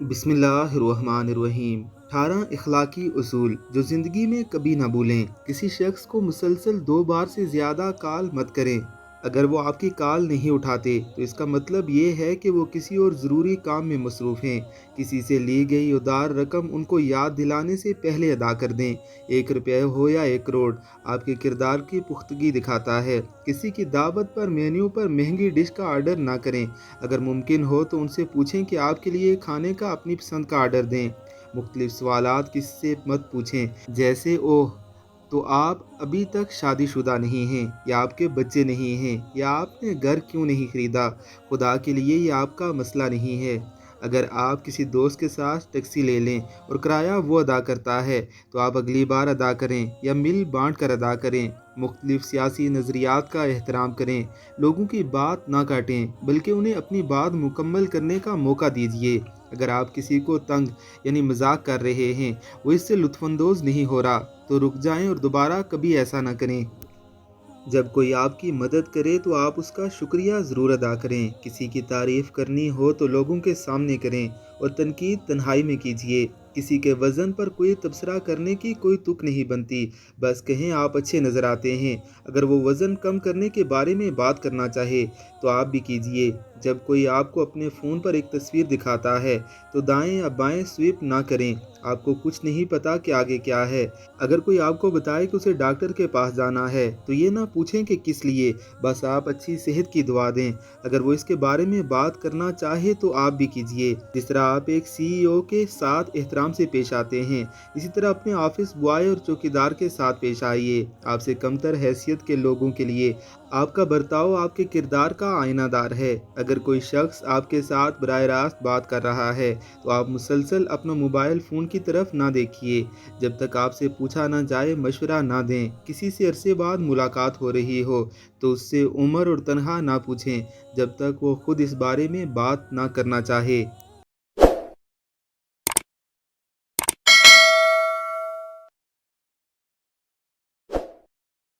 बिस्मिल्लाहिर्रहमानिर्रहीम। 18 इखलाकी उसूल जो ज़िंदगी में कभी ना भूलें। किसी शख्स को मुसलसल 2 बार से ज़्यादा कॉल मत करें। अगर वो आपकी कॉल नहीं उठाते तो इसका मतलब ये है कि वो किसी और ज़रूरी काम में मसरूफ़ हैं। किसी से ली गई उधार रकम उनको याद दिलाने से पहले अदा कर दें। 1 रुपया हो या 1 करोड़, आपके किरदार की पुख्तगी दिखाता है। किसी की दावत पर मेन्यू पर महंगी डिश का आर्डर ना करें। अगर मुमकिन हो तो उनसे पूछें कि आपके लिए खाने का अपनी पसंद का आर्डर दें। मुख्तलिफ सवालात किससे मत पूछें, जैसे ओह, तो आप अभी तक शादीशुदा नहीं हैं, या आपके बच्चे नहीं हैं, या आपने घर क्यों नहीं खरीदा। खुदा के लिए ये आपका मसला नहीं है। अगर आप किसी दोस्त के साथ टैक्सी ले लें और किराया वो अदा करता है तो आप अगली बार अदा करें या मिल बांट कर अदा करें। मुख्तलिफ सियासी नज़रियात का एहतराम करें। लोगों की बात ना काटें बल्कि उन्हें अपनी बात मुकम्मल करने का मौका दीजिए। अगर आप किसी को तंग यानी मजाक कर रहे हैं, वो इससे लुत्फ़अंदोज़ नहीं हो रहा, तो रुक जाएं और दोबारा कभी ऐसा ना करें। जब कोई आपकी मदद करे तो आप उसका शुक्रिया ज़रूर अदा करें। किसी की तारीफ़ करनी हो तो लोगों के सामने करें और तनकीद तन्हाई में कीजिए। किसी के वज़न पर कोई तबसरा करने की कोई तुक नहीं बनती, बस कहें आप अच्छे नज़र आते हैं। अगर वो वज़न कम करने के बारे में बात करना चाहे तो आप भी कीजिए। जब कोई आपको अपने फ़ोन पर एक तस्वीर दिखाता है तो दाएं या बाएं स्विप ना करें। आपको कुछ नहीं पता कि आगे क्या है। अगर कोई आपको बताए कि उसे डॉक्टर के पास जाना है तो ये ना पूछें कि किस लिए, बस आप अच्छी सेहत की दुआ दें। अगर वो इसके बारे में बात करना चाहे तो आप भी कीजिए। जिस तरह आप एक सीईओ के साथ एहतराम से पेश आते हैं, इसी तरह अपने ऑफिस बॉय और चौकीदार के साथ पेश आइए। आपसे कमतर हैसियत के लोगों के लिए आपका बर्ताव आपके किरदार का आईनादार है। अगर कोई शख्स आपके साथ बराह रास्त बात कर रहा है तो आप मुसलसल अपना मोबाइल फ़ोन की तरफ ना देखिए। जब तक आपसे पूछा ना जाए मशवरा ना दें। किसी से अरसे बाद मुलाकात हो रही हो तो उससे उम्र और तनख्वाह ना पूछें जब तक वो खुद इस बारे में बात ना करना चाहे।